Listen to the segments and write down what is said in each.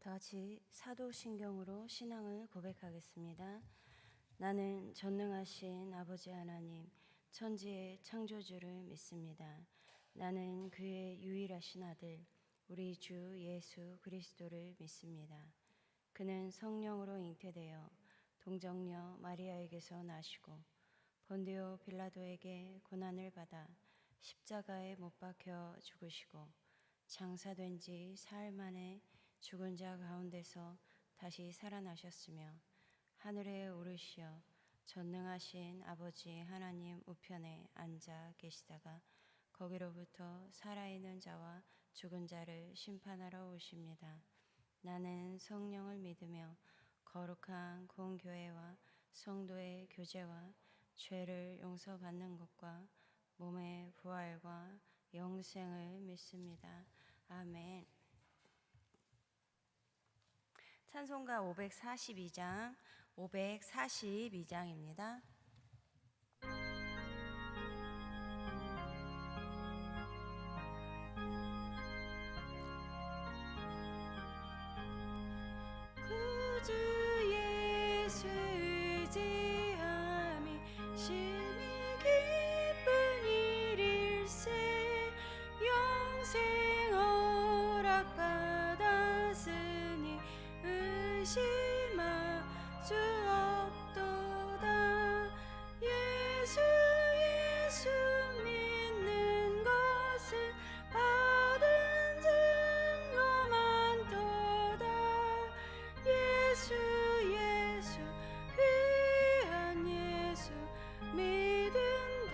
다 같이 사도신경으로 신앙을 고백하겠습니다. 나는 전능하신 아버지 하나님, 천지의 창조주를 믿습니다. 나는 그의 유일하신 아들, 우리 주 예수 그리스도를 믿습니다. 그는 성령으로 잉태되어 동정녀 마리아에게서 나시고 본디오 빌라도에게 고난을 받아 십자가에 못 박혀 죽으시고 장사된 지 사흘 만에 죽은 자 가운데서 다시 살아나셨으며 하늘에 오르시어 전능하신 아버지 하나님 우편에 앉아 계시다가 거기로부터 살아있는 자와 죽은 자를 심판하러 오십니다. 나는 성령을 믿으며 거룩한 공교회와 성도의 교제와 죄를 용서받는 것과 몸의 부활과 영생을 믿습니다. 아멘. 찬송가 542장입니다. 구주 예수 의지함이 심히 기쁜 일일세 영생 허락받았으니 의심할 수 없도다. 예수 믿는 것은 받은 증거 많도다. 예수 귀한 예수 믿음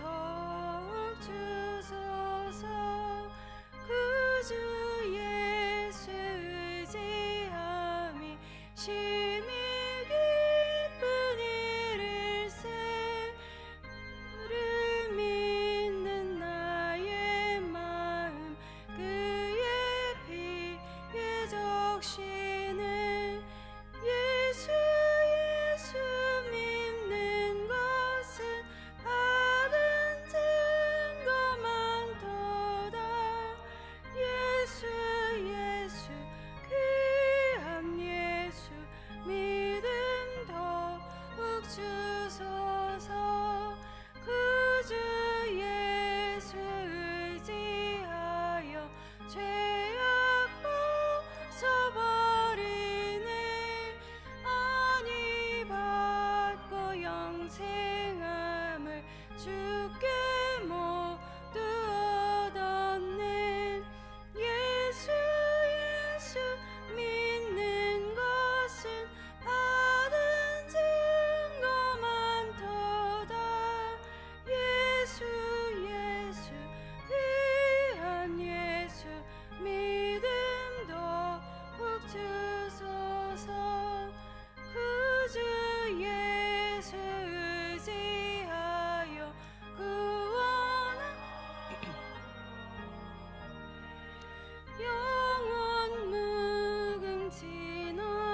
더욱 주소서. 구주 예수 의지함이 심히 기쁜 일일세 그를 믿는 나의 마음 그의 피에 적시는 예수 믿는 것은 받은 증거 많도다. 예수 귀한 예수 믿음 더욱 주소서. 구주 예수 의지하여 죄악 벗어버리네 안위 받고 영생함을 주께 모두 얻었네. 예수 믿는 것은 받은 증거 많도다. 예수 귀한 예수 믿음 더욱 주소서. 구주 예수 의지하여 구원한 영원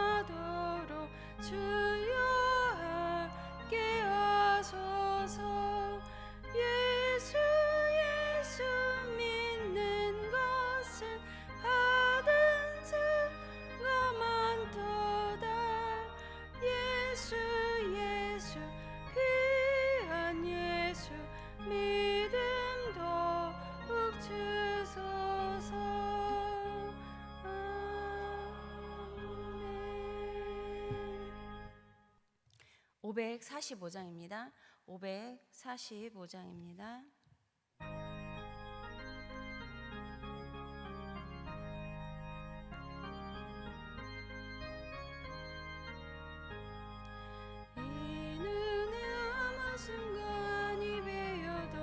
무궁진하도록 주여 함께 하소서. 예수 믿는 것은 받은 증거 많도다. 예수 귀한 예수 믿음 더욱 주소서. 아멘. 545장입니다. 545장입니다. 이 눈에 아무 순간이 베어도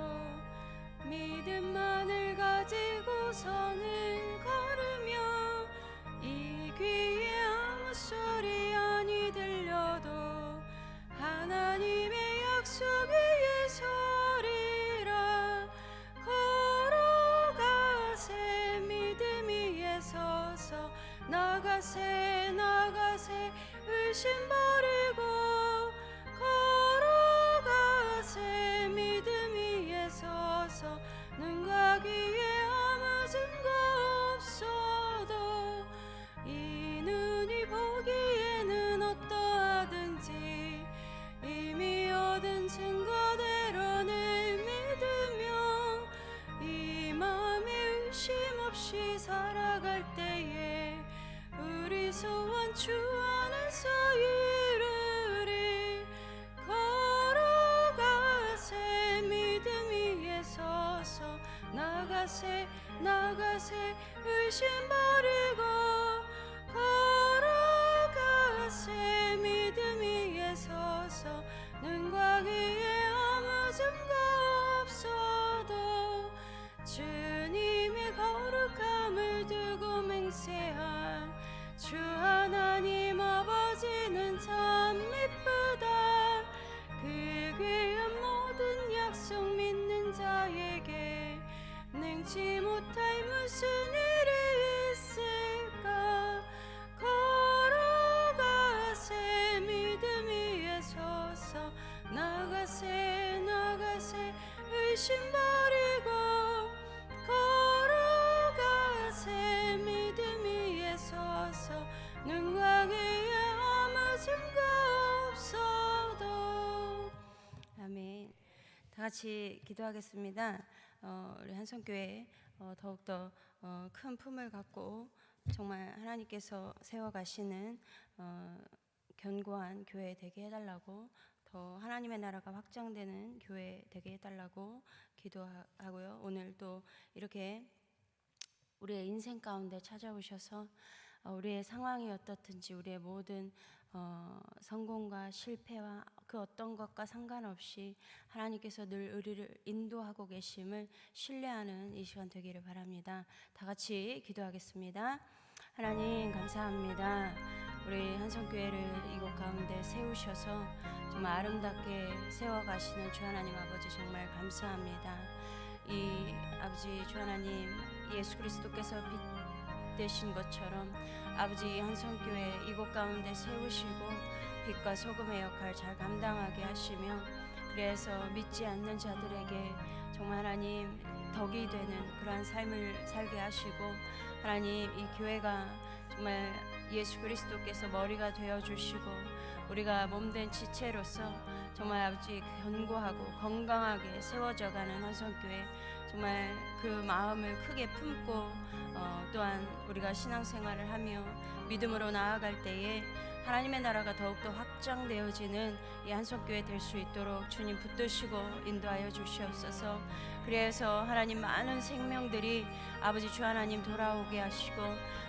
믿음만을 가지고서는 걸으며 이 귀에 아무 소리 아니 들려도 하나님의 약속 위에 서리라. 걸어가세 믿음 위에 서서 나가세 의심 버리고 걸어가세 믿음 위에 서서 눈과 귀에 아무 증거 없어도 이 눈이 소원 주 안에서 이루리. 걸어가세 믿음 위에 서서 나가세 나가세 의심 버리고 걸어가세 믿음 위에 서서 눈과 귀에 아무 증거 없어도 주님의 거룩함을 두고 맹세한 주 하나님 아버지는 참 이쁘다. 그 귀한 모든 약속 믿는 자에게 능치 못할 무슨 일이 있을까. 걸어가세 믿음 위에 서서 나가세 나가세 의심 버리고 걸어가세 믿음 위에 서서 눈과 귀에 아무 증거 없어도. 아멘. 다 같이 기도하겠습니다. 우리 한성교회 더욱더 큰 품을 갖고 정말 하나님께서 세워가시는 견고한 교회 되게 해달라고, 더 하나님의 나라가 확장되는 교회 되게 해달라고 기도하고요. 오늘 또 이렇게 우리의 인생 가운데 찾아오셔서 우리의 상황이 어떻든지 우리의 모든 성공과 실패와 그 어떤 것과 상관없이 하나님께서 늘 우리를 인도하고 계심을 신뢰하는 이 시간 되기를 바랍니다. 다 같이 기도하겠습니다. 하나님 감사합니다. 우리 한성교회를 이곳 가운데 세우셔서 정말 아름답게 세워가시는 주 하나님 아버지 정말 감사합니다. 이 아버지 주 하나님 예수 그리스도께서 빛 되신 것처럼 아버지 한성교회 이곳 가운데 세우시고 빛과 소금의 역할 잘 감당하게 하시며, 그래서 믿지 않는 자들에게 정말 하나님 덕이 되는 그러한 삶을 살게 하시고, 하나님 이 교회가 정말 예수 그리스도께서 머리가 되어주시고 우리가 몸된 지체로서 정말 아버지 견고하고 건강하게 세워져가는 한성교회, 정말 그 마음을 크게 품고 또한 우리가 신앙생활을 하며 믿음으로 나아갈 때에 하나님의 나라가 더욱더 확장되어지는 이 한성교회 될 수 있도록 주님 붙드시고 인도하여 주시옵소서. 그래서 하나님 많은 생명들이 아버지 주 하나님 돌아오게 하시고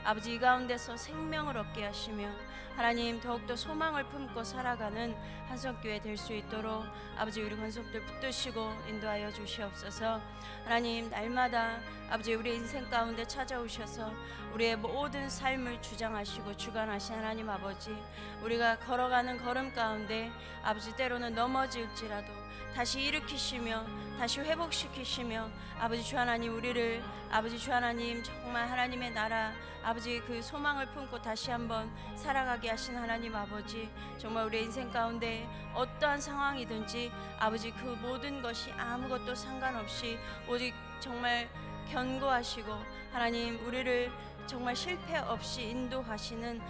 아버지 이 가운데서 생명을 얻게 하시며 하나님 더욱더 소망을 품고 살아가는 한성교회 될 수 있도록 아버지 우리 권속들 붙드시고 인도하여 주시옵소서. 하나님 날마다 아버지 우리 인생 가운데 찾아오셔서 우리의 모든 삶을 주장하시고 주관하신 하나님 아버지, 우리가 걸어가는 걸음 가운데 아버지 때로는 넘어질지라도 다시 일으키시며 다시 회복시키시며 아버지 주 하나님 우리를 아버지 주 하나님 정말 하나님의 나라 아버지 그 소망을 품고 다시 한번 살아가게 하신 하나님 아버지, 정말 우리 인생 가운데 어떠한 상황이든지 아버지 그 모든 것이 아무것도 상관없이 오직 정말 견고하시고 하나님 우리를 정말 실패 없이 인도하시는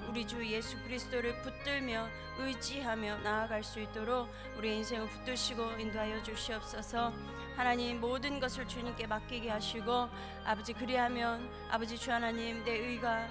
우리 주 예수 그리스도를 붙들며 의지하며 나아갈 수 있도록 우리 인생을 붙드시고 인도하여 주시옵소서. 하나님 모든 것을 주님께 맡기게 하시고 아버지 그리하면 아버지 주 하나님 내 의가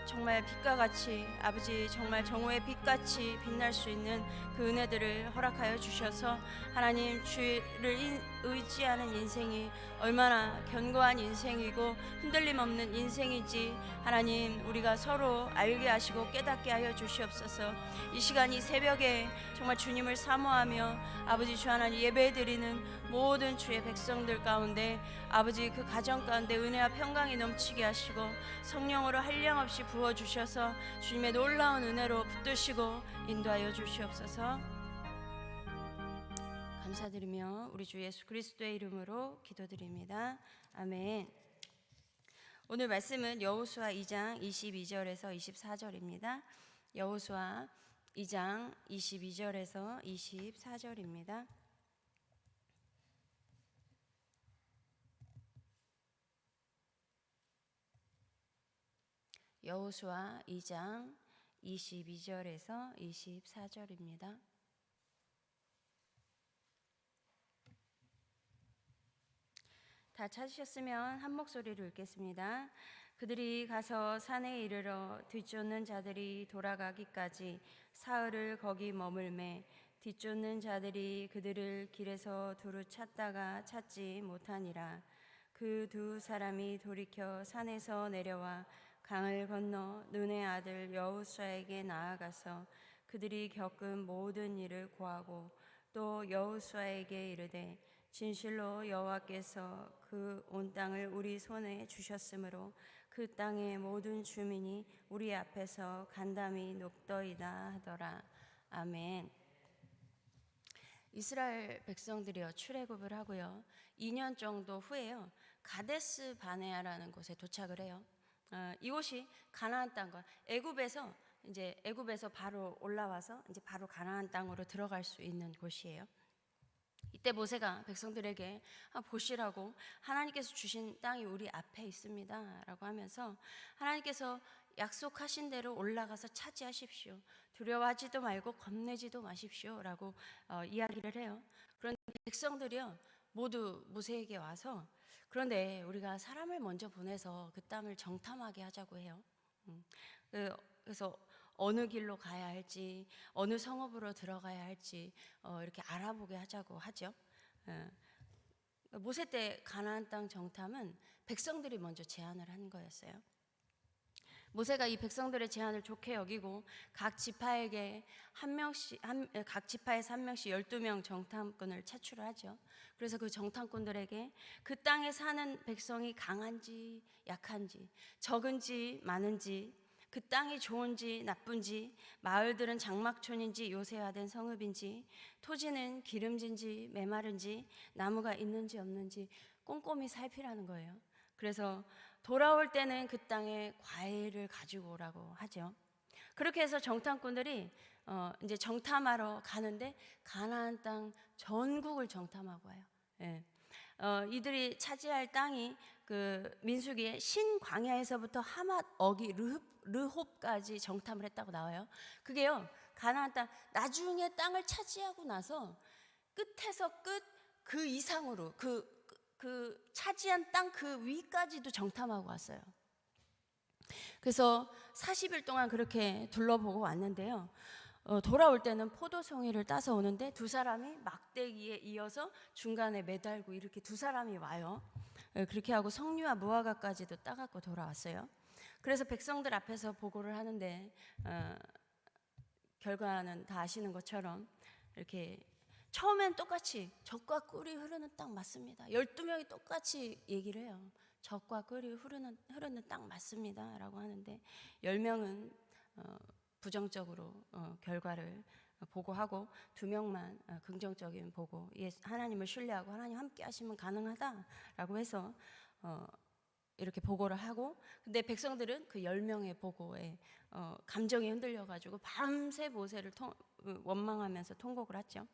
정말 빛과 같이 아버지 정말 정오의 빛같이 빛날 수 있는 그 은혜들을 허락하여 주셔서 하나님 주를 의지하는 인생이 얼마나 견고한 인생이고 흔들림 없는 인생인지 하나님 우리가 서로 알게 하시고 깨닫게 하여 주시옵소서. 이 시간 이 새벽에 정말 주님을 사모하며 아버지 주 하나님 예배드리는 모든 주의 백성들 가운데 아버지 그 가정 가운데 은혜와 평강이 넘치게 하시고 성령으로 한량없이 부어주셔서 주님의 놀라운 은혜로 붙드시고 인도하여 주시옵소서. 감사드리며 우리 주 예수 그리스도의 이름으로 기도드립니다. 아멘. 오늘 말씀은 여호수아 2장 22절에서 24절입니다. 여호수아 2장 22절에서 24절입니다. 여호수아 2장 22절에서 24절입니다. 다 찾으셨으면 한 목소리로 읽겠습니다. 그들이 가서 산에 이르러 뒤쫓는 자들이 돌아가기까지 사흘을 거기 머물매 뒤쫓는 자들이 그들을 길에서 두루 찾다가 찾지 못하니라. 그 두 사람이 돌이켜 산에서 내려와 강을 건너 눈의 아들 여호수아에게 나아가서 그들이 겪은 모든 일을 고하고 또 여호수아에게 이르되 진실로 여호와께서 그 온 땅을 우리 손에 주셨으므로 그 땅의 모든 주민이 우리 앞에서 간담이 높더이다 하더라. 아멘. 이스라엘 백성들이요 출애굽을 하고요 2년 정도 후에요 가데스 바네아라는 곳에 도착을 해요. 이곳이 가나안 땅과 애굽에서 바로 올라와서 이제 바로 가나안 땅으로 들어갈 수 있는 곳이에요. 이때 모세가 백성들에게 보시라고 하나님께서 주신 땅이 우리 앞에 있습니다 라고 하면서 하나님께서 약속하신 대로 올라가서 차지하십시오. 두려워하지도 말고 겁내지도 마십시오 라고 이야기를 해요. 그런데 백성들이요 모두 모세에게 와서 그런데 우리가 사람을 먼저 보내서 그 땅을 정탐하게 하자고 해요. 그래서 어느 길로 가야 할지 어느 성읍으로 들어가야 할지 이렇게 알아보게 하자고 하죠. 모세 때 가나안 땅 정탐은 백성들이 먼저 제안을 한 거였어요. 모세가 이 백성들의 제안을 좋게 여기고 각 지파에서 한 명씩 12명 정탐꾼을 차출을 하죠. 그래서 그 정탐꾼들에게 그 땅에 사는 백성이 강한지 약한지 적은지 많은지 그 땅이 좋은지 나쁜지 마을들은 장막촌인지 요새화된 성읍인지 토지는 기름진지 메마른지 나무가 있는지 없는지 꼼꼼히 살피라는 거예요. 그래서 돌아올 때는 그 땅에 과일을 가지고 오라고 하죠. 그렇게 해서 정탐꾼들이 이제 정탐하러 가는데 가나안 땅 전국을 정탐하고 와요. 예. 이들이 차지할 땅이 그 민수기의 신광야에서부터 하맛 어기 르홉까지 정탐을 했다고 나와요. 그게요 가나안 땅 나중에 땅을 차지하고 나서 끝에서 끝 그 이상으로 그 차지한 땅 그 위까지도 정탐하고 왔어요. 그래서 40일 동안 그렇게 둘러보고 왔는데요. 돌아올 때는 포도송이를 따서 오는데 두 사람이 막대기에 이어서 중간에 매달고 이렇게 두 사람이 와요. 그렇게 하고 석류와 무화과까지도 따갖고 돌아왔어요. 그래서 백성들 앞에서 보고를 하는데 결과는 다 아시는 것처럼 이렇게 처음엔 똑같이 젖과 꿀이 흐르는 땅 맞습니다. 12명이 똑같이 얘기를 해요. 젖과 꿀이 흐르는 땅 맞습니다 라고 하는데 10명은 부정적으로 결과를 보고하고 2명만 긍정적인 보고 하나님을 신뢰하고 하나님 함께 하시면 가능하다라고 해서 이렇게 보고를 하고 근데 백성들은 그 10명의 보고에 감정이 흔들려가지고 밤새 모세를 원망하면서 통곡을 했죠.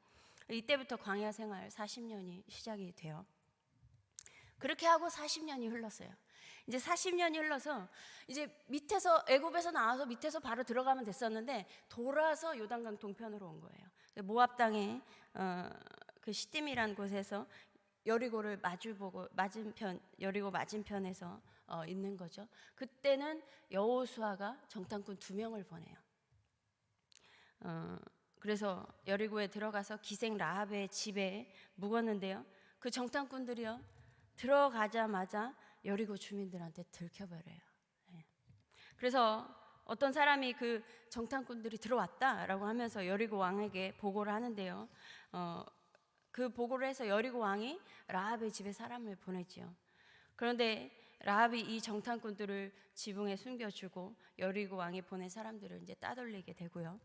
이때부터 광야 생활 40년이 시작이 돼요. 그렇게 하고 40년이 흘렀어요. 이제 40년이 흘러서 이제 밑에서 애굽에서 나와서 밑에서 바로 들어가면 됐었는데 돌아서 요단강 동편으로 온 거예요. 모압 땅에 그 시딤이라는 곳에서 여리고를 마주보고 여리고 맞은편에서 있는 거죠. 그때는 여호수아가 정탐꾼 2명을 보내요. 그래서 여리고에 들어가서 기생 라합의 집에 묵었는데요. 그 정탐꾼들이요 들어가자마자 여리고 주민들한테 들켜버려요. 그래서 어떤 사람이 그 정탐꾼들이 들어왔다라고 하면서 여리고 왕에게 보고를 하는데요. 그 보고를 해서 여리고 왕이 라합의 집에 사람을 보냈지요. 그런데 라합이 이 정탐꾼들을 지붕에 숨겨주고 여리고 왕이 보낸 사람들을 이제 따돌리게 되고요.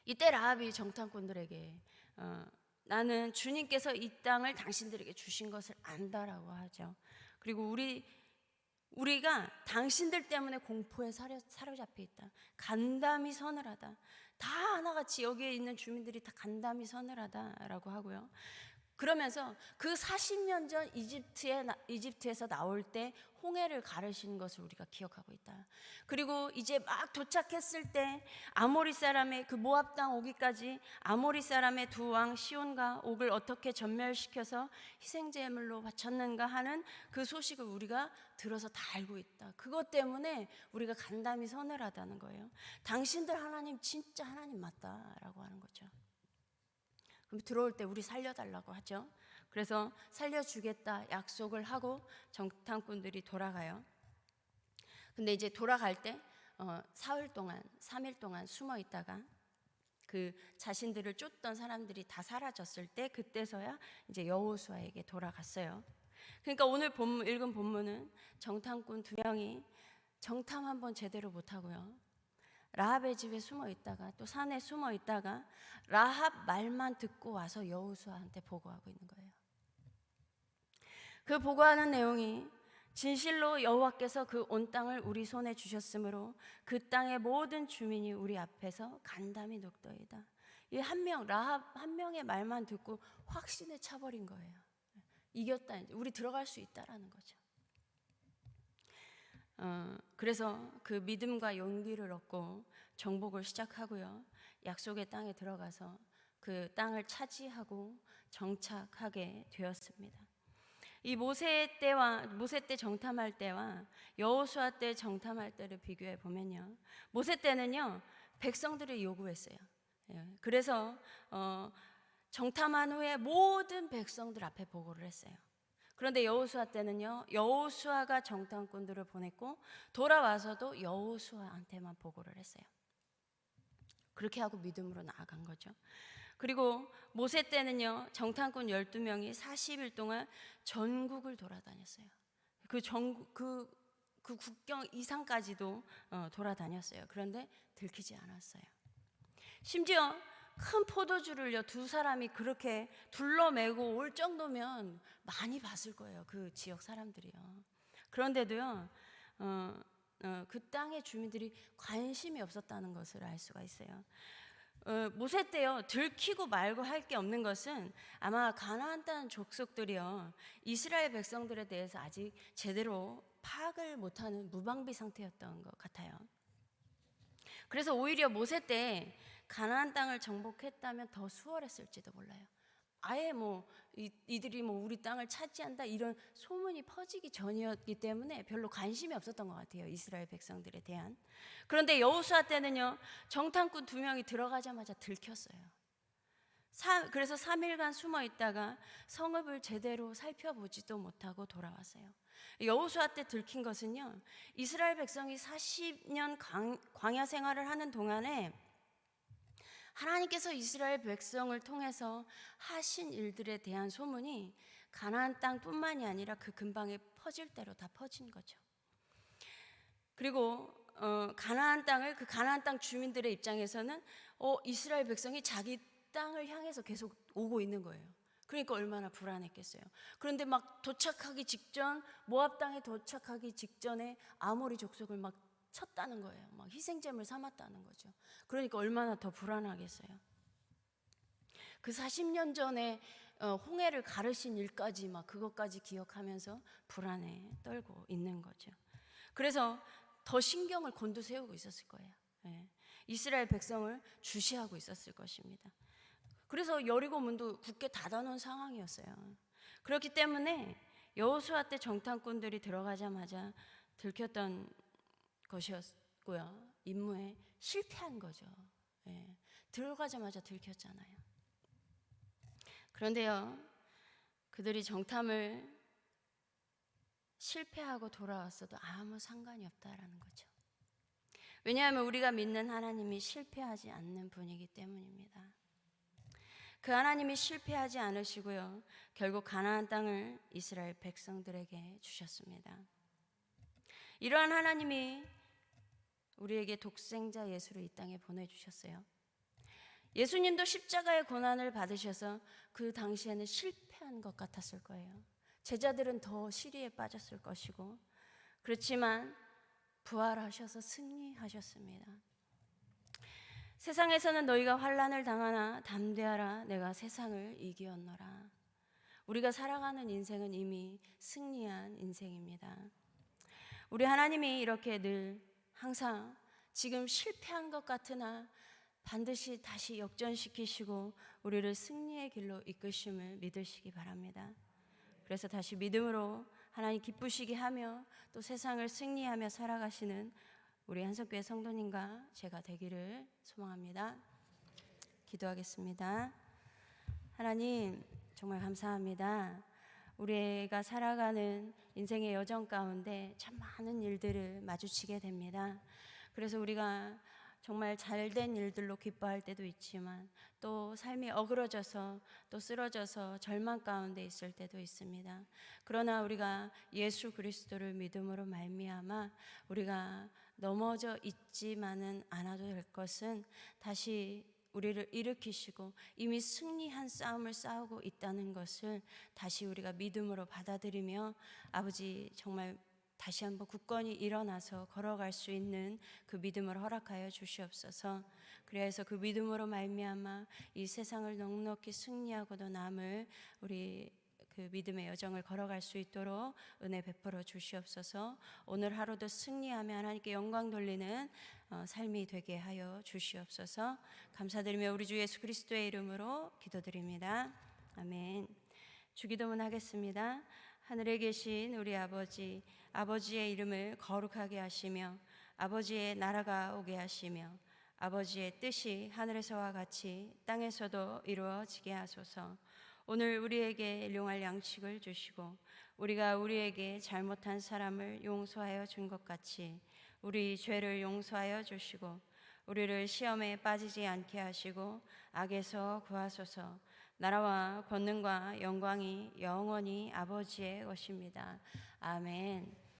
이때 라합이 정탐꾼들에게 나는 주님께서 이 땅을 당신들에게 주신 것을 안다라고 하죠. 그리고 우리가 당신들 때문에 공포에 사로잡혀 있다. 간담이 서늘하다. 다 하나같이 여기에 있는 주민들이 다 간담이 서늘하다라고 하고요. 그러면서 그 40년 전 이집트에서 나올 때 홍해를 가르신 것을 우리가 기억하고 있다. 그리고 이제 막 도착했을 때 아모리 사람의 그 모압 땅 오기까지 아모리 사람의 두 왕 시온과 옥을 어떻게 전멸시켜서 희생제물로 바쳤는가 하는 그 소식을 우리가 들어서 다 알고 있다. 그것 때문에 우리가 간담이 서늘하다는 거예요. 당신들 하나님 진짜 하나님 맞다라고 하는 거죠. 그럼 들어올 때 우리 살려달라고 하죠. 그래서 살려주겠다 약속을 하고 정탐꾼들이 돌아가요. 근데 이제 돌아갈 때 사흘 동안 3일 동안 숨어 있다가 그 자신들을 쫓던 사람들이 다 사라졌을 때 그때서야 이제 여호수아에게 돌아갔어요. 그러니까 오늘 읽은 본문은 정탐꾼 2명이 정탐 한번 제대로 못하고요, 라합의 집에 숨어 있다가 또 산에 숨어 있다가 라합 말만 듣고 와서 여호수아한테 보고하고 있는 거예요. 그 보고하는 내용이 진실로 여호와께서 그 온 땅을 우리 손에 주셨으므로 그 땅의 모든 주민이 우리 앞에서 간담이 녹더이다. 이 라합 한 명의 말만 듣고 확신에 차버린 거예요. 이겼다, 우리 들어갈 수 있다라는 거죠. 그래서 그 믿음과 용기를 얻고 정복을 시작하고요, 약속의 땅에 들어가서 그 땅을 차지하고 정착하게 되었습니다. 이 모세 때 정탐할 때와 여호수아 때 정탐할 때를 비교해 보면요, 모세 때는요 백성들이 요구했어요. 그래서 정탐한 후에 모든 백성들 앞에 보고를 했어요. 그런데 여호수아 때는요, 여호수아가 정탐꾼들을 보냈고 돌아와서도 여호수아한테만 보고를 했어요. 그렇게 하고 믿음으로 나아간 거죠. 그리고 모세 때는요, 정탐꾼 12명이 40일 동안 전국을 돌아다녔어요. 그 국경 이상까지도 돌아다녔어요. 그런데 들키지 않았어요. 심지어 큰 포도주를요, 두 사람이 그렇게 둘러매고 올 정도면 많이 봤을 거예요, 그 지역 사람들이요. 그런데도요, 그 땅의 주민들이 관심이 없었다는 것을 알 수가 있어요. 모세 때요, 들키고 말고 할 게 없는 것은 아마 가나안 땅 족속들이요, 이스라엘 백성들에 대해서 아직 제대로 파악을 못하는 무방비 상태였던 것 같아요. 그래서 오히려 모세 때 가나안 땅을 정복했다면 더 수월했을지도 몰라요. 아예 이들이 우리 땅을 차지한다 이런 소문이 퍼지기 전이었기 때문에 별로 관심이 없었던 것 같아요, 이스라엘 백성들에 대한. 그런데 여호수아 때는요, 정탐꾼 2명이 들어가자마자 들켰어요. 그래서 3일간 숨어 있다가 성읍을 제대로 살펴보지도 못하고 돌아왔어요. 여호수아 때 들킨 것은요, 이스라엘 백성이 40년 광야 생활을 하는 동안에 하나님께서 이스라엘 백성을 통해서 하신 일들에 대한 소문이 가나안 땅뿐만이 아니라 그 근방에 퍼질 대로 다 퍼진 거죠. 그리고 가나안 땅 주민들의 입장에서는 이스라엘 백성이 자기 땅을 향해서 계속 오고 있는 거예요. 그러니까 얼마나 불안했겠어요. 그런데 막 도착하기 직전, 모압 땅에 도착하기 직전에 아모리 족속을 막 쳤다는 거예요. 막 희생제물 삼았다는 거죠. 그러니까 얼마나 더 불안하겠어요. 그 40년 전에 홍해를 가르신 일까지 그것까지 기억하면서 불안에 떨고 있는 거죠. 그래서 더 신경을 곤두세우고 있었을 거예요. 이스라엘 백성을 주시하고 있었을 것입니다. 그래서 여리고 문도 굳게 닫아놓은 상황이었어요. 그렇기 때문에 여호수아 때 정탐꾼들이 들어가자마자 들켰던 것이었고요, 임무에 실패한 거죠. 들어가자마자 들켰잖아요. 그런데요, 그들이 정탐을 실패하고 돌아왔어도 아무 상관이 없다라는 거죠. 왜냐하면 우리가 믿는 하나님이 실패하지 않는 분이기 때문입니다. 그 하나님이 실패하지 않으시고요, 결국 가나안 땅을 이스라엘 백성들에게 주셨습니다. 이러한 하나님이 우리에게 독생자 예수를 이 땅에 보내주셨어요. 예수님도 십자가의 고난을 받으셔서 그 당시에는 실패한 것 같았을 거예요. 제자들은 더 시리에 빠졌을 것이고, 그렇지만 부활하셔서 승리하셨습니다. 세상에서는 너희가 환난을 당하나 담대하라, 내가 세상을 이기었노라. 우리가 살아가는 인생은 이미 승리한 인생입니다. 우리 하나님이 이렇게 늘 항상 지금 실패한 것 같으나 반드시 다시 역전시키시고 우리를 승리의 길로 이끄심을 믿으시기 바랍니다. 그래서 다시 믿음으로 하나님 기쁘시게 하며 또 세상을 승리하며 살아가시는 우리 한성교회 성도님과 제가 되기를 소망합니다. 기도하겠습니다. 하나님 정말 감사합니다. 우리가 살아가는 인생의 여정 가운데 참 많은 일들을 마주치게 됩니다. 그래서 우리가 정말 잘된 일들로 기뻐할 때도 있지만 또 삶이 어그러져서 또 쓰러져서 절망 가운데 있을 때도 있습니다. 그러나 우리가 예수 그리스도를 믿음으로 말미암아 우리가 넘어져 있지만은 않아도 될 것은 다시 우리를 일으키시고 이미 승리한 싸움을 싸우고 있다는 것을 다시 우리가 믿음으로 받아들이며 아버지 정말 다시 한번 굳건히 일어나서 걸어갈 수 있는 그 믿음을 허락하여 주시옵소서. 그래서 그 믿음으로 말미암아 이 세상을 넉넉히 승리하고도 남을 우리 그 믿음의 여정을 걸어갈 수 있도록 은혜 베풀어 주시옵소서. 오늘 하루도 승리하며 하나님께 영광 돌리는 삶이 되게 하여 주시옵소서. 감사드리며 우리 주 예수 그리스도의 이름으로 기도드립니다. 아멘. 주기도문 하겠습니다. 하늘에 계신 우리 아버지, 아버지의 이름을 거룩하게 하시며 아버지의 나라가 오게 하시며 아버지의 뜻이 하늘에서와 같이 땅에서도 이루어지게 하소서. 오늘 우리에게 일용할 양식을 주시고 우리가 우리에게 잘못한 사람을 용서하여 준 것 같이 우리 죄를 용서하여 주시고 우리를 시험에 빠지지 않게 하시고 악에서 구하소서. 나라와 권능과 영광이 영원히 아버지의 것입니다. 아멘.